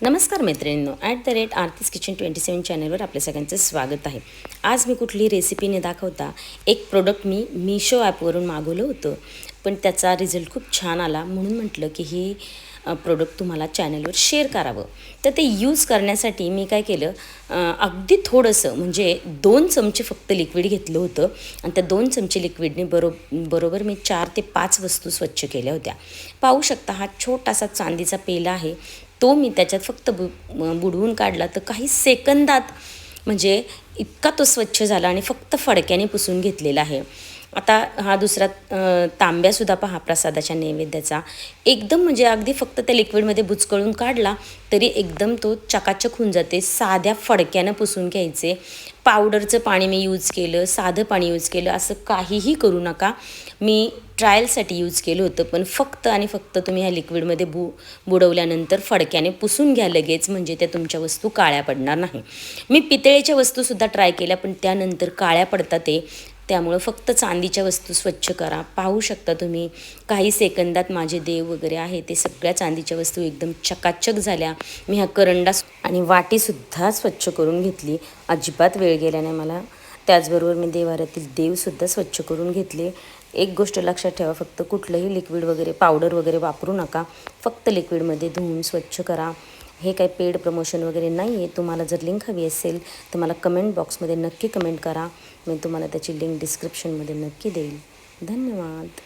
नमस्कार मैत्रिणींनो, @आरतीज किचन 27 चॅनलवर आपल्या सगळ्यांचं स्वागत आहे। आज मी कुठली रेसिपी न दाखवता एक प्रोडक्ट मी मीशो ॲपवरून मागवलं होतं, पण त्याचा रिझल्ट खूप छान आला म्हणून म्हटलं की ही प्रोडक्ट तुम्हाला चॅनलवर शेअर करावं। तर ते यूज करण्यासाठी मी काय केलं, अगदी थोडंसं म्हणजे 2 चमचे फक्त लिक्विड घेतलं होतं आणि त्या 2 चमचे लिक्विडने बरोबर मी 4 ते 5 वस्तू स्वच्छ केल्या होत्या। पाहू शकता हा छोटासा चांदीचा पेला आहे, तो मी त्याच्यात फक्त बुडवून काढला तर काही सेकंदात म्हणजे इतका तो स्वच्छ झाला आणि फक्त फडक्याने पुसून घेतलेला आहे। आता हा दुसरा तांब्यासुद्धा पहा प्रसादाच्या नैवेद्याचा, एकदम म्हणजे अगदी फक्त त्या लिक्विडमध्ये बुचकळून काढला तरी एकदम तो चकाचक होऊन जाते। साध्या फडक्यानं पुसून घ्यायचे। पावडरचं पाणी मी यूज केलं, साधं पाणी यूज केलं, असं काहीही करू नका। मी ट्रायलसाठी यूज केलं होतं, पण फक्त आणि फक्त तुम्ही ह्या लिक्विडमध्ये बुडवल्यानंतर फडक्याने पुसून घ्या लगेच, म्हणजे त्या तुमच्या वस्तू काळ्या पडणार नाही। मी पितळेच्या वस्तूसुद्धा ट्राय केल्या, पण त्यानंतर काळ्या पडतात ते, त्यामुळं फक्त चांदीच्या वस्तू स्वच्छ करा। पाहू शकता तुम्ही काही सेकंदात माझे देव वगैरे आहे ते सगळ्या चांदीच्या वस्तू एकदम चकाचक झाल्या। मी हा करंडा आणि वाटीसुद्धा स्वच्छ करून घेतली, अजिबात वेळ गेला नाही मला। त्याचबरोबर मी देवाऱ्यातील देवसुद्धा स्वच्छ करून घेतले। एक गोष्ट लक्षात ठेवा, फक्त कुठलंही लिक्विड वगैरे पावडर वगैरे वापरू नका, फक्त लिक्विडमध्ये धुवून स्वच्छ करा। हे काही पेड प्रमोशन वगैरे नाही आहे। तुम्हाला जर लिंक हवी असेल तर मला कमेंट बॉक्समध्ये नक्की कमेंट करा, मी तुम्हाला त्याची लिंक डिस्क्रिप्शनमध्ये नक्की देईल। धन्यवाद।